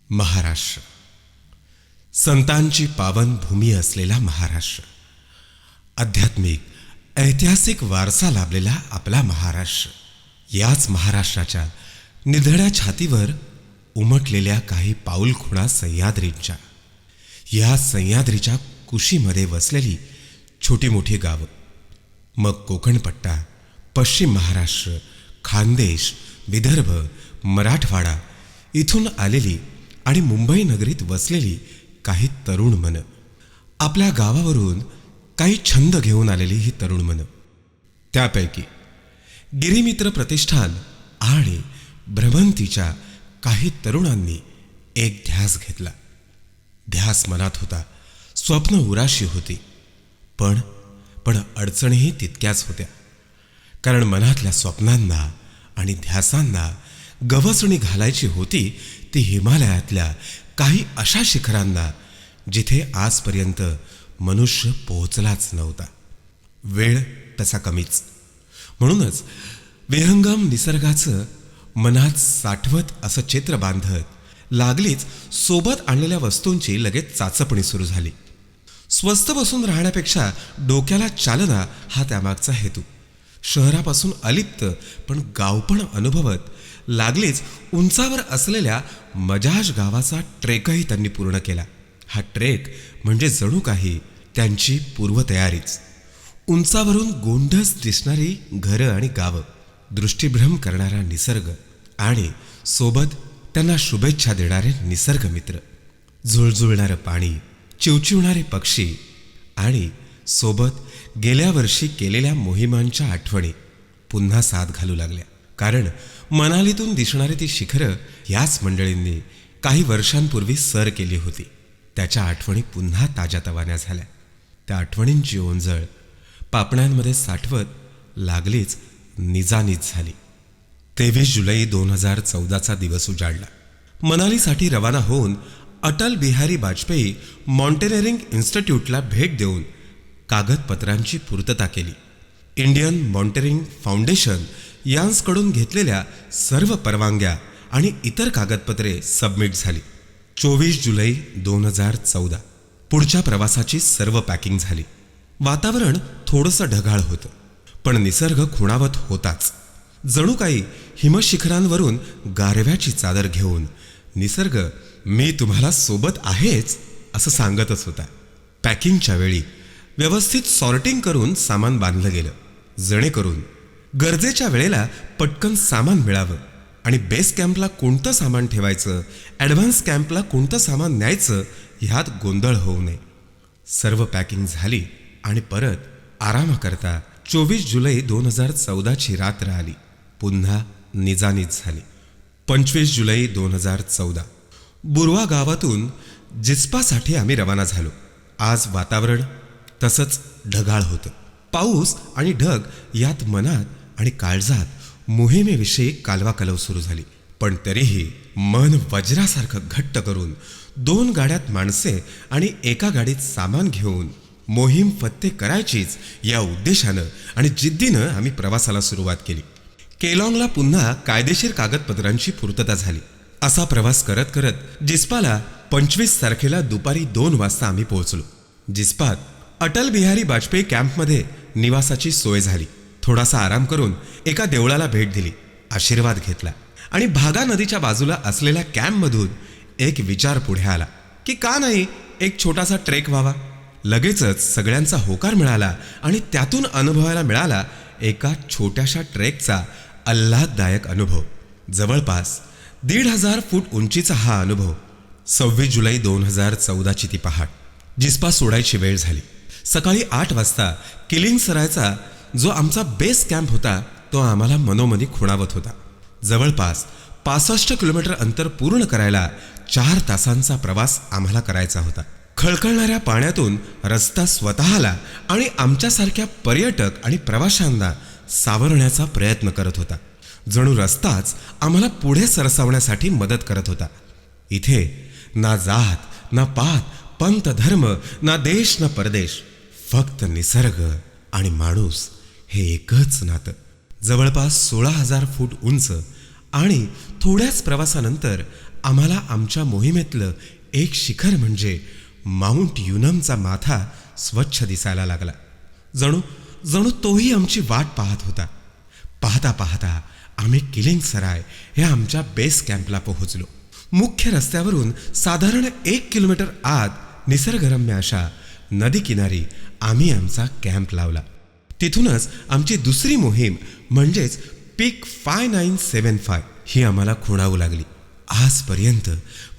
महाराष्ट्र, संतांची पावन भूमी असलेला महाराष्ट्र, आध्यात्मिक ऐतिहासिक वारसा लाभलेला आपला महाराष्ट्र. याच महाराष्ट्राच्या निधड्या छातीवर उमटलेल्या काही पाऊलखुणा सह्याद्रींच्या, या सह्याद्रीच्या कुशीमध्ये वसलेली छोटी मोठी गावं, मग कोकणपट्टा, पश्चिम महाराष्ट्र, खानदेश, विदर्भ, मराठवाडा इथून आलेली आणि मुंबई नगरीत वसलेली काही तरुण मनं, आपल्या गावावरून काही छंद घेऊन आलेली ही तरुण मनं. त्यापैकी गिरिमित्र प्रतिष्ठान आणि भ्रमंतीच्या काही तरुणांनी एक ध्यास घेतला. ध्यास मनात होता, स्वप्न उराशी होती, पण अडचणीही तितक्याच होत्या. कारण मनातल्या स्वप्नांना आणि ध्यासांना गवसणी घालायची होती ती हिमालयातल्या काही अशा शिखरांना जिथे आजपर्यंत मनुष्य पोहोचलाच नव्हता. वेळ तसा कमीच, म्हणूनच विहंगम निसर्गाचं मनात साठवत असं चित्र बांधत लागलीच सोबत आणलेल्या वस्तूंची लगेच चाचपणी सुरू झाली. स्वस्थ बसून राहण्यापेक्षा डोक्याला चालना हा त्यामागचा हेतू. शहरापासून अलिप्त पण गावपण अनुभवत लागलीच उंचावर असलेल्या मजाज गावाचा ट्रेकही त्यांनी पूर्ण केला. हा ट्रेक म्हणजे जणू काही त्यांची पूर्वतयारीच. उंचावरून गोंडस दिसणारी घरं आणि गावं, दृष्टीभ्रम करणारा निसर्ग आणि सोबत त्यांना शुभेच्छा देणारे निसर्गमित्र, झुळझुळणारं पाणी, चिवचिवणारे पक्षी आणि सोबत गेल्या वर्षी केलेल्या मोहिमांच्या आठवणी पुन्हा साथ घालू लागल्या. कारण मनालीतून दिसणारी ती शिखरं याच मंडळींनी काही वर्षांपूर्वी सर केली होती. त्याच्या आठवणी पुन्हा ताज्यातवान्या झाल्या. त्या आठवणींची ओंजळ पापण्यांमध्ये साठवत लागलीच निजानीज झाली. 23 जुलै 2014चा दिवस उजाडला. मनालीसाठी रवाना होऊन अटल बिहारी वाजपेयी माउंटेनिअरिंग इन्स्टिट्यूटला भेट देऊन कागदपत्रांची पूर्तता केली. इंडियन माउंटेनिअरिंग फाउंडेशन यांकडून घेतलेल्या सर्व परवानग्या आणि इतर कागदपत्रे सबमिट झाली. 24 जुलै 2014 पुढच्या प्रवासाची सर्व पॅकिंग झाली. वातावरण थोडंसं ढगाळ होतं, पण निसर्ग खुणावत होताच. जणू काही हिमशिखरांवरून गारव्याची चादर घेऊन निसर्ग मी तुम्हाला सोबत आहेच असं सांगतच होता. पॅकिंगच्या वेळी व्यवस्थित सॉर्टिंग करून सामान बांधलं गेलं, जेणेकरून गरजेच्या वेळेला पटकन सामान मिळावं आणि बेस कॅम्पला कोणतं सामान ठेवायचं, ॲडव्हान्स कॅम्पला कोणतं सामान न्यायचं ह्यात गोंधळ होऊ नये. सर्व पॅकिंग झाली आणि परत आरामाकरता 24 जुलै 2014ची रात्र आली. पुन्हा निजानीज झाली. 25 जुलै 2014 बुरवा गावातून जिस्पासाठी आम्ही रवाना झालो. आज वातावरण तसंच ढगाळ होतं. पाऊस आणि ढग यात मनात आणि काळजात मोहिमेविषयी कालवाकलव सुरू झाली. पण तरीही मन वज्रासारखं घट्ट करून 2 गाड्यात माणसे आणि एका गाडीत सामान घेऊन मोहीम फत्ते करायचीच या उद्देशानं आणि जिद्दीनं आम्ही प्रवासाला सुरुवात केली. केलॉंगला पुन्हा कायदेशीर कागदपत्रांची पूर्तता झाली. असा प्रवास करत करत जिस्पाला 25 तारखेला दुपारी 2 वाजता आम्ही पोहोचलो. जिस्पात अटल बिहारी वाजपेयी कॅम्पमध्ये निवासाची सोय झाली. थोडासा आराम करून एका देवळाला भेट दिली, आशीर्वाद घेतला आणि भागा नदीच्या बाजूला असलेल्या कॅम्पमधून एक विचार पुढे आला की का नाही एक छोटासा ट्रेक व्हावा. लगेचच सगळ्यांचा होकार मिळाला आणि त्यातून अनुभवायला मिळाला एका छोट्याशा ट्रेकचा आल्हाददायक अनुभव. जवळपास 1,500 फूट उंचीचा हा अनुभव. 26 जुलै 2014ची ती पहाट. जिस्पा सोडायची वेळ झाली. सकाळी 8 वाजता किलिंगसरायचा जो आमचा बेस कॅम्प होता तो आम्हाला मनोमनी खुणावत होता. जवळपास 65 किलोमीटर अंतर पूर्ण करायला 4 तासांचा प्रवास आम्हाला करायचा होता. खळखळणाऱ्या पाण्यातून रस्ता स्वतःला आणि आमच्यासारख्या पर्यटक आणि प्रवाशांना सावरण्याचा प्रयत्न करत होता. जणू रस्ताच आम्हाला पुढे सरसावण्यासाठी मदत करत होता. इथे ना जात ना पात, पंथ, धर्म, ना देश ना परदेश, फक्त निसर्ग आणि माणूस हे एकच नातं. जवळपास 16,000 फूट उंच आणि थोड्याच प्रवासानंतर आम्हाला आमच्या मोहिमेतलं एक शिखर म्हणजे माउंट युनमचा माथा स्वच्छ दिसायला लागला. जणू जणू तोही आमची वाट पाहत होता. पाहता पाहता आम्ही किलिंग सराय या आमच्या बेस कॅम्पला पोहोचलो. मुख्य रस्त्यावरून साधारण 1 किलोमीटर आत निसर्गरम्य अशा नदी किनारी आम्ही आमचा कॅम्प लावला. तिथूनच आमची दुसरी मोहीम म्हणजेच पीक 5975 ही आम्हाला खुणावू लागली. आजपर्यंत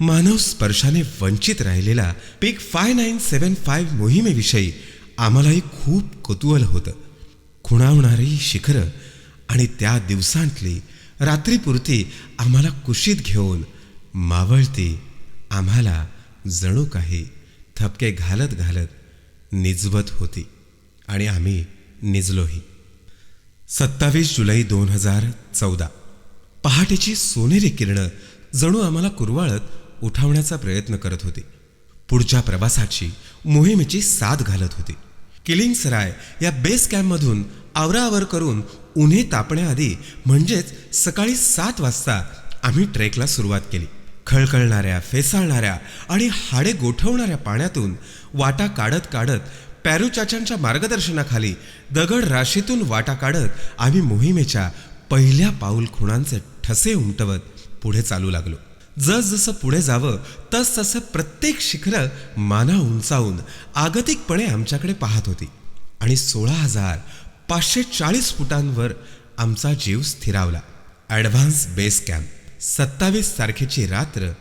मानव स्पर्शाने वंचित राहिलेला पीक 5975 मोहिमेविषयी आम्हालाही खूप कुतूहल होतं. खुणावणारी शिखरं आणि त्या दिवसांतली रात्रीपुरती आम्हाला कुशीत घेऊन मावळती आम्हाला जणू काही थपके घालत घालत निजवत होती आणि आम्ही निजलोही. 27 जुलै 2014 पहाटेची सोनेरी किरणं जणू आम्हाला कुरवाळत उठवण्याचा प्रयत्न करत होती. पुढच्या प्रवासाची मोहिमेची साथ घालत होती. किलिंग सराय या बेस कॅम्पमधून आवराआवर करून उन्हे तापण्याआधी म्हणजेच सकाळी 7 वाजता आम्ही ट्रेकला सुरुवात केली. खळखळणाऱ्या, फेसाळणाऱ्या आणि हाडे गोठवणाऱ्या पाण्यातून वाटा काढत काढत पॅरूचाचांच्या मार्गदर्शनाखाली दगड राशीतून वाटा काढत आम्ही मोहिमेच्या पहिल्या पाऊल खुणांचे ठसे उमटवत पुढे चालू लागलो. जसजसं पुढे जावं तसतसं प्रत्येक शिखरं माना उंचावून आगतिकपणे आमच्याकडे पाहत होती आणि 16,540 फुटांवर आमचा जीव स्थिरावला. ॲडव्हान्स बेस कॅम्प 27 तारखेची रात्र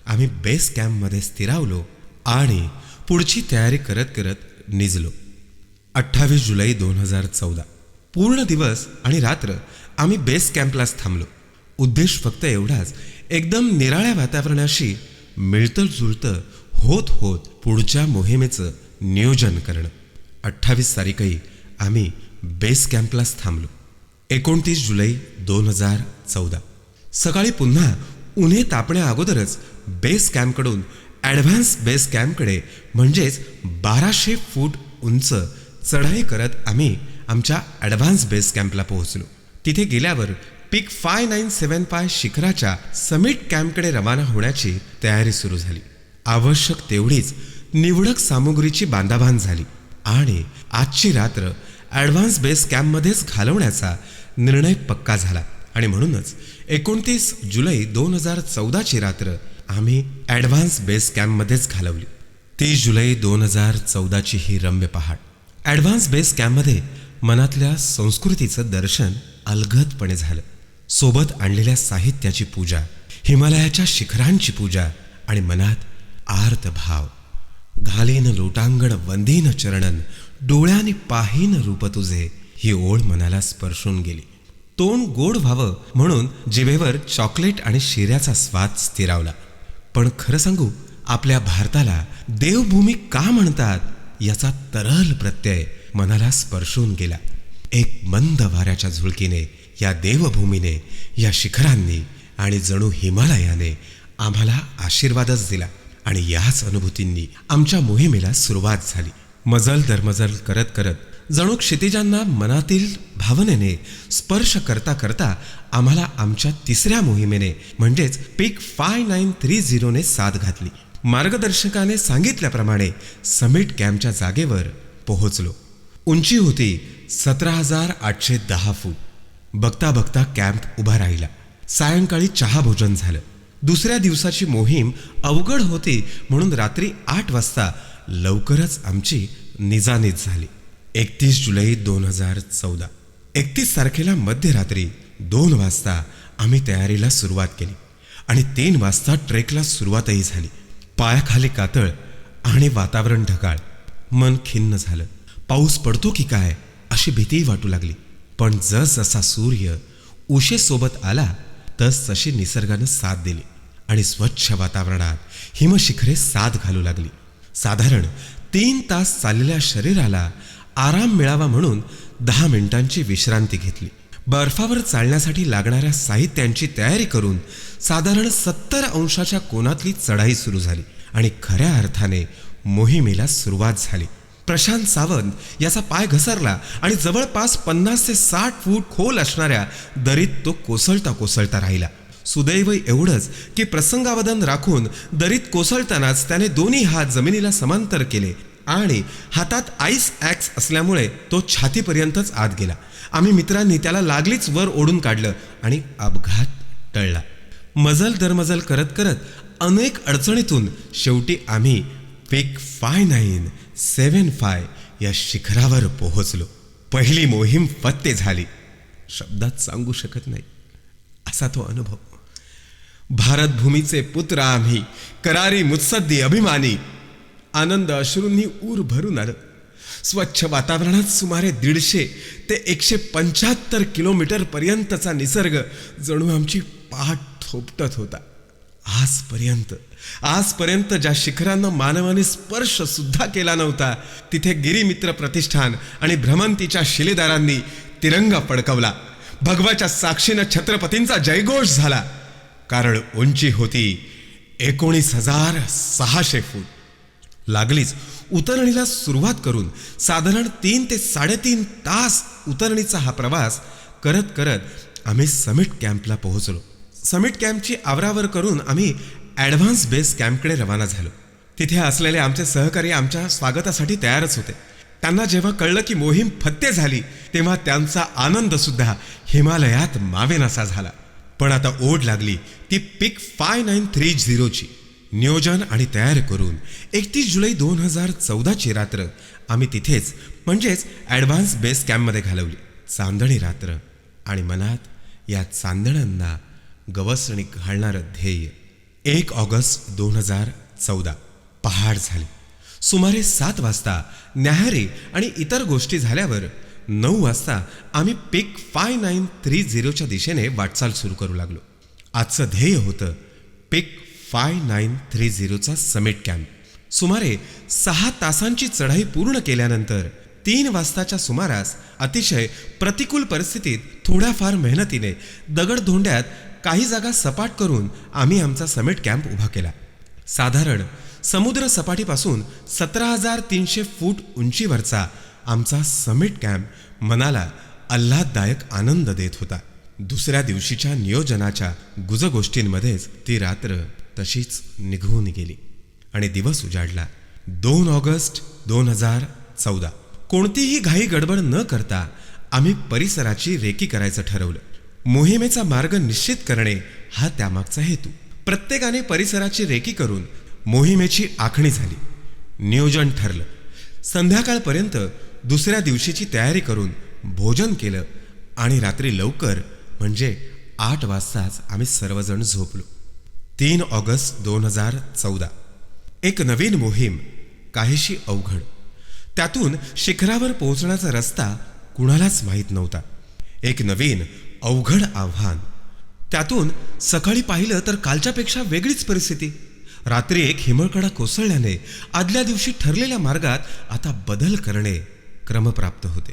आम्ही बेस कॅम्पमध्ये स्थिरावलो आणि पुढची तयारी करत करत निजलो. 28 जुलै 2014 पूर्ण दिवस आणि रात्र आम्ही बेस कॅम्पलाच थांबलो. उद्देश फक्त एवढाच, एकदम निराळ्या वातावरणाशी मिळतं जुळतं होत होत पुढच्या मोहिमेचं नियोजन करणं. 28 तारीखही आम्ही बेस कॅम्पलाच थांबलो. 29 जुलै 2014 सकाळी पुन्हा उन्हे तापण्या अगोदरच बेस कॅम्पकडून ॲडव्हान्स बेस कॅम्पकडे म्हणजेच 1200 फूट उंच चढाई करत आम्ही आमच्या ॲडव्हान्स बेस कॅम्पला पोहोचलो. तिथे गेल्यावर पीक 5975 शिखराच्या समिट कॅम्पकडे रवाना होण्याची तयारी सुरू झाली. आवश्यक तेवढीच निवडक सामुग्रीची बांधाबांध झाली आणि आजची रात्र ॲडव्हान्स बेस कॅम्पमध्येच घालवण्याचा निर्णय पक्का झाला आणि म्हणूनच 29 जुलै 2014ची रात्र आम्ही ॲडव्हान्स बेस कॅम्पमध्येच घालवली. 30 जुलै 2014ची ही रम्य पहाट. ॲडव्हान्स बेस कॅम्पमध्ये मनातल्या संस्कृतीचं दर्शन अलगदपणे झालं. सोबत आणलेल्या साहित्याची पूजा, हिमालयाच्या शिखरांची पूजा आणि मनात आर्त भाव. घालीन लोटांगण वंदीन चरणन, डोळ्याने पाहीन रूप तुझे, ही ओळ मनाला स्पर्शून गेली. तोंड गोड व्हावं म्हणून जिभेवर चॉकलेट आणि शिऱ्याचा स्वाद स्थिरावला. पण खरं सांगू, आपल्या भारताला देवभूमी का म्हणतात याचा तरल प्रत्यय मनाला स्पर्शून गेला. एक मंद वाऱ्याच्या झुळकीने या देवभूमीने, या शिखरांनी आणि जणू हिमालयाने आम्हाला आशीर्वादच दिला आणि याच अनुभूतींनी आमच्या मोहिमेला सुरुवात झाली. मजल दरमजल करत करत जणू क्षितिजांना मनातील भावनेने स्पर्श करता करता आम्हाला आमच्या तिसऱ्या मोहिमेने म्हणजेच पीक 5930ने साथ घातली. मार्गदर्शकाने सांगितल्याप्रमाणे समिट कॅम्पच्या जागेवर पोहोचलो. उंची होती 17,810 फूट. बघता बघता कॅम्प उभा राहिला. सायंकाळी चहा भोजन झालं. दुसऱ्या दिवसाची मोहीम अवघड होती म्हणून रात्री 8 वाजता लवकरच आमची निजानीज झाली. 31 जुलै 2014 31 तारखेला मध्यरात्री 2 वाजता आम्ही तयारीला सुरुवात केली आणि 3 वाजता ट्रेकला सुरुवातही झाली. पायाखाली कातळ आणि वातावरण ढगाळ. मन खिन्न झालं. पाऊस पडतो की काय अशी भीतीही वाटू लागली. पण जसजसा सूर्य उशेसोबत आला तसतशी निसर्गानं साथ दिली आणि स्वच्छ वातावरणात हिमशिखरे साथ घालू लागली. साधारण 3 तास चाललेल्या शरीराला आराम मिळावा म्हणून 10 मिनिटांची विश्रांती घेतली. बर्फावर चालण्यासाठी लागणाऱ्या साहित्यांची तयारी करून साधारण 70 अंशाच्या कोनातली चढाई सुरू झाली आणि खऱ्या अर्थाने मोहिमेला सुरुवात झाली. प्रशांत सावंत याचा पाय घसरला आणि जवळपास 50 ते 60 फूट खोल असणाऱ्या दरीत तो कोसळता कोसळता राहिला. सुदैव एवढंच की प्रसंगावधान राखून दरीत कोसळतानाच त्याने दोन्ही हात जमिनीला समांतर केले आणि हातात आईस ॲक्स असल्यामुळे तो छातीपर्यंतच आत गेला. आम्ही मित्रांनी त्याला लागलीच वर ओढून काढलं आणि अपघात टळला. मजल दरमजल करत करत अनेक अडचणीतून शेवटी आम्ही पिक 5975 या शिखरावर पोहोचलो. पहिली मोहीम फत्ते झाली. शब्दात सांगू शकत नाही असा तो अनुभव. भारत भूमीचे पुत्र आम्ही, करारी मुत्सद्दी अभिमानी. आनंद अश्रूंनी ऊर भरून आलं. स्वच्छ वातावरणात सुमारे 150 ते 175 किलोमीटर पर्यंतचा निसर्ग जणू आमची पाठ थोपटत होता. आजपर्यंत ज्या शिखरांना मानवाने स्पर्श सुद्धा केला नव्हता तिथे गिरिमित्र प्रतिष्ठान आणि भ्रमंतीच्या शिलेदारांनी तिरंगा फडकवला. भगवाच्या साक्षीनं छत्रपतींचा जयघोष झाला. कारण उंची होती 19,600 फूट. लागलीच उतरणीला सुरुवात करून साधारण 3 ते 3.5 तास उतरणीचा हा प्रवास करत करत आम्ही समिट कॅम्पला पोहोचलो. समिट कॅम्पची आवरावर करून आम्ही ॲडव्हान्स बेस कॅम्पकडे रवाना झालो. तिथे असलेले आमचे सहकारी आमच्या स्वागतासाठी तयारच होते. त्यांना जेव्हा कळलं की मोहीम फत्ते झाली तेव्हा त्यांचा आनंद सुद्धा हिमालयात मावेनासा झाला. पण आता ओढ लागली ती पिक 5930ची. नियोजन आणि तयार करून 31 जुलै 2014ची रात्र आम्ही तिथेच म्हणजेच ॲडव्हान्स बेस कॅम्पमध्ये घालवली. चांदणी रात्र आणि मनात या चांदण्यांना गवसणी घालणारं ध्येय. 1 ऑगस्ट 2014 पहाड झाली. सुमारे 7 वाजता न्याहारी आणि इतर गोष्टी झाल्यावर 9 वाजता आम्ही पिक 5930च्या दिशेने वाटचाल सुरू करू लागलो. आजचं ध्येय होतं पिक 5930चा समिट कॅम्प. सुमारे 6 तासांची चढाई पूर्ण केल्यानंतर 3 वाजताच्या सुमारास अतिशय प्रतिकूल परिस्थितीत थोड्याफार मेहनतीने दगडधोंड्यात काही जागा सपाट करून आम्ही आमचा समिट कॅम्प उभा केला. साधारण समुद्र सपाटीपासून 17,300 फूट उंचीवरचा आमचा समिट कॅम्प मनाला आल्हाददायक आनंद देत होता. दुसऱ्या दिवशीच्या नियोजनाच्या गुजगोष्टींमध्येच ती रात्र तशीच निघून गेली आणि दिवस उजाडला. 2 ऑगस्ट 2014. कोणतीही घाई गडबड न करता आम्ही परिसराची रेकी करायचं ठरवलं. मोहिमेचा मार्ग निश्चित करणे हा त्यामागचा हेतू. प्रत्येकाने परिसराची रेकी करून मोहिमेची आखणी झाली. नियोजन ठरलं. संध्याकाळपर्यंत दुसऱ्या दिवशीची तयारी करून भोजन केलं आणि रात्री लवकर म्हणजे 8 वाजताच आम्ही सर्वजण झोपलो. 3 ऑगस्ट 2014. एक नवीन मोहीम, काहीशी अवघड. त्यातून शिखरावर पोहोचण्याचा रस्ता कुणालाच माहीत नव्हता. एक नवीन अवघड आव्हान. त्यातून सकाळी पाहिलं तर कालच्यापेक्षा वेगळीच परिस्थिती. रात्री एक हिमळकडा कोसळल्याने आदल्या दिवशी ठरलेल्या मार्गात आता बदल करणे क्रमप्राप्त होते.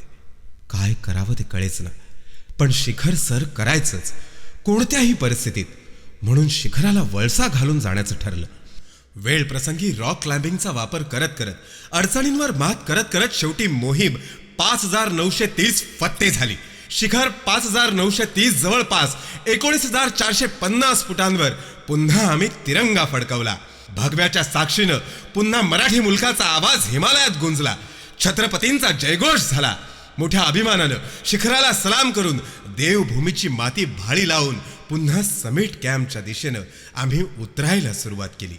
काय करावं ते कळेच ना. पण शिखर सर करायचंच कोणत्याही परिस्थितीत. म्हणून शिखराला वळसा घालून जाण्याचं ठरलं. वेळ प्रसंगी रॉक क्लाइम्बिंगचा वापर करत करत अडचणींवर मात करत करत शेवटी मोहीम 5930 फत्ते झाली. शिखर 5930 जवळपास 19,450 फुटांवर पुन्हा आम्ही तिरंगा फडकवला. भगव्याच्या साक्षीनं पुन्हा मराठी मुलकाचा आवाज हिमालयात गुंजला. छत्रपतींचा जयघोष झाला. मोठ्या अभिमानानं शिखराला सलाम करून देवभूमीची माती भाळी लावून पुन्हा समिट कॅम्पच्या दिशेनं आम्ही उतरायला सुरुवात केली.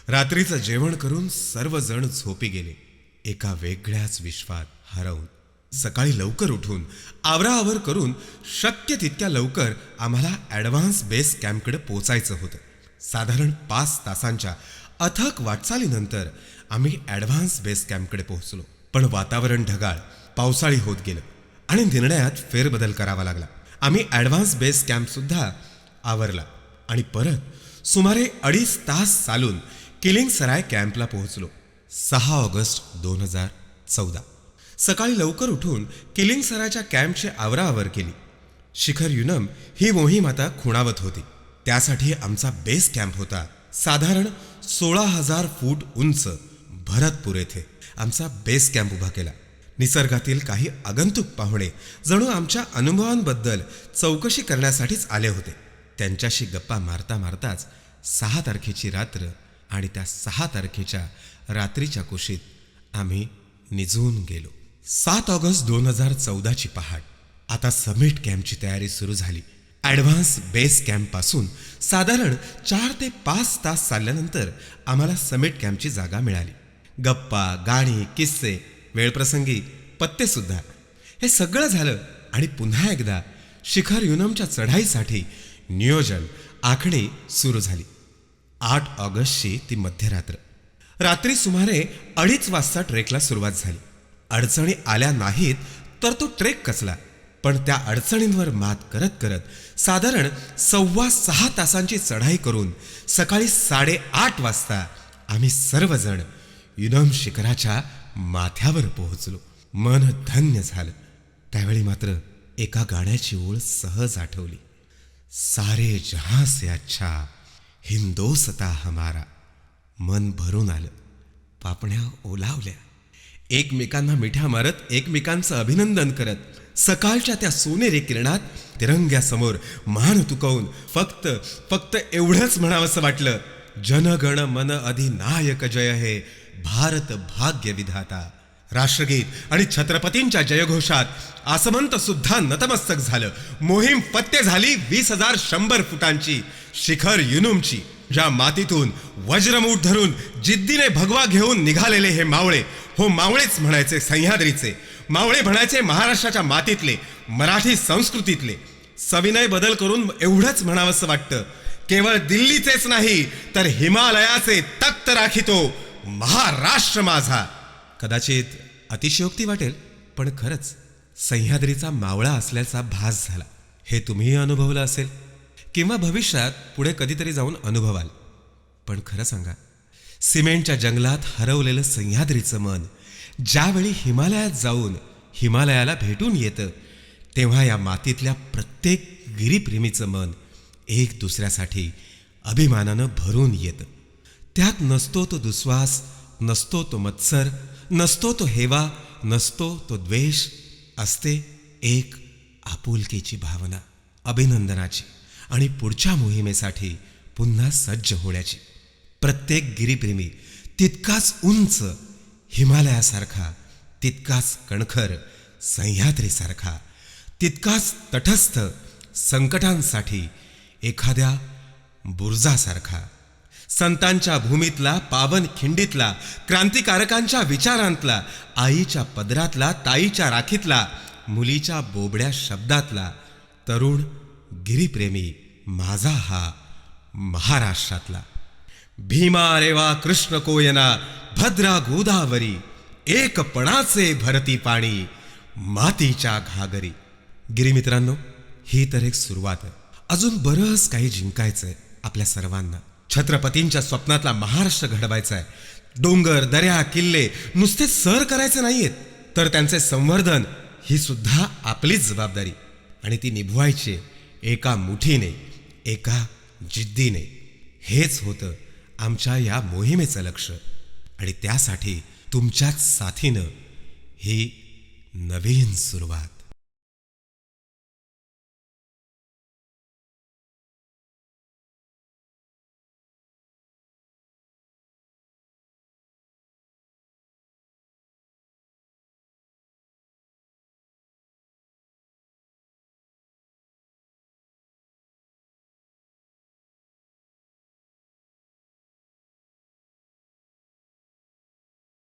रात्रीचं जेवण करून सर्वजण झोपी गेले. एका वेगळ्याच विश्वात हरवून. सकाळी लवकर उठून आवराआवर करून शक्य तितक्या लवकर आम्हाला ॲडव्हान्स बेस कॅम्पकडे पोचायचं होतं. साधारण 5 तासांच्या अथक वाटचालीनंतर आम्ही ॲडव्हान्स बेस कॅम्पकडे पोहोचलो. पण वातावरण ढगाळ पावसाळी होत गेलं आणि निर्णयात फेरबदल करावा लागला. आम्ही ॲडव्हान्स बेस कॅम्पसुद्धा आवरला आणि परत सुमारे 2.5 तास चालून किलिंगसराय कॅम्पला पोहोचलो. 6 ऑगस्ट 2014. सकाळी लवकर उठून किलिंगसरायच्या कॅम्पची आवराआवर केली. शिखर युनम ही मोहीम आता खुणावत होती. त्यासाठी आमचा बेस कॅम्प होता साधारण 16,000 फूट उंच भरतपूर येथे आमचा बेस कॅम्प उभा केला. निसर्गातील काही आगंतुक पाहुणे जणू आमच्या अनुभवांबद्दल चौकशी करण्यासाठीच आले होते. त्यांच्याशी गप्पा मारता मारताच 6 तारखेची रात्र आणि त्या 6 तारखेच्या रात्रीच्या कुशीत आम्ही निजून गेलो. 7 ऑगस्ट 2014ची पहाट. आता समिट कॅम्पची तयारी सुरू झाली. ॲडव्हान्स बेस कॅम्पपासून साधारण 4 ते 5 तास चालल्यानंतर आम्हाला समिट कॅम्पची जागा मिळाली. गप्पा, गाणी, किस्से, वेळप्रसंगी पत्तेसुद्धा. हे सगळं झालं आणि पुन्हा एकदा शिखर युनमच्या चढाईसाठी नियोजन, आखणी सुरू झाली. 8 ऑगस्टची ती मध्यरात्र. रात्री सुमारे 2:30 वाजता ट्रेकला सुरुवात झाली. अडचणी आल्या नाहीत तर तो ट्रेक कसला. पण त्या अडचणींवर मात करत करत साधारण 5.25 तासांची चढाई करून सकाळी 8:30 वाजता आम्ही सर्वजण युनम शिखराच्या माथ्यावर पोहोचलो. मन धन्य झालं. त्यावेळी मात्र एका गाण्याची ओळ सहज आठवली. सारे जहां से अच्छा हिंदोसता हमारा. मन भरून आलं. पापण्या ओलावल्या. एकमेकांना मिठ्या मारत, एकमेकांचं अभिनंदन करत सकाळच्या त्या सोनेरी किरणात तिरंग्यासमोर मान तुकवून फक्त एवढंच म्हणावंसं वाटलं, जनगण मन अधिनायक जय हे भारत भाग्य विधाता. राष्ट्रगीत आणि छत्रपतींच्या जयघोषात आसमंत सुद्धा नतमस्तक झालं. मोहीम फत्ते झाली 20,100 फुटांची, शिखर युनुमची. ज्या मातीतून वज्रमूठ धरून जिद्दीने भगवा घेऊन निघालेले हे मावळे, हो मावळेच म्हणायचे सह्याद्रीचे, मावळे म्हणायचे महाराष्ट्राच्या मातीतले, मराठी संस्कृतीतले. सविनय बदल करून एवढंच म्हणावंसं वाटतं, केवळ दिल्लीचेच नाही तर हिमालयाचे तख्त राखितो महाराष्ट्र माझा. कदाचित अतिशयोक्ती वाटेल, पण खरंच सह्याद्रीचा मावळा असल्याचा भास झाला. हे तुम्हीही अनुभवलं असेल किंवा भविष्यात पुढे कधीतरी जाऊन अनुभवाल. पण खरं सांगा, सिमेंटच्या जंगलात हरवलेलं सह्याद्रीचं मन ज्यावेळी हिमालयात जाऊन हिमालयाला भेटून येतं, तेव्हा या मातीतल्या प्रत्येक गिरीप्रेमीचं मन एक दुसऱ्यासाठी अभिमानानं भरून येतं. त्यात नसतो तो दुस्वास, नसतो तो मत्सर, नसतो तो हेवा, नसतो तो द्वेष. असते एक आपुलकीची भावना, अभिनंदनाची आणि पुढच्या मोहिमेसाठी पुन्हा सज्ज होण्याची. प्रत्येक गिरीप्रेमी तितकाच उंच हिमालयासारखा, तितकाच कणखर सह्याद्रीसारखा, तितकाच तटस्थ संकटांसाठी एखाद्या बुरुजासारखा. संतांच्या भूमीतला, पावन खिंडीतला, क्रांतिकारकांच्या विचारांतला, आईच्या पदरातला, ताईच्या राखीतला, मुलीच्या बोबड्या शब्दातला तरुण गिरीप्रेमी माझा हा महाराष्ट्रातला. भीमा रेवा कृष्ण कोयना भद्रा गोदावरी, एकपणाचे भरती पाणी मातीच्या घागरी. गिरीमित्रांनो, ही तर एक सुरुवात आहे. अजून बरंच काही जिंकायचंय आपल्या सर्वांना. छत्रपतींच्या स्वप्नातला महाराष्ट्र घडवायचा आहे. डोंगर, दऱ्या, किल्ले नुसते सर करायचे नाहीयेत, तर त्यांचे संवर्धन ही सुद्धा आपलीच जबाबदारी. आणि ती निभवायची एका मुठीने, एका जिद्दीने. हेच होतं आमच्या या मोहिमेचं लक्ष. आणि त्यासाठी तुमच्याच साथीनं ही नवीन सुरुवात.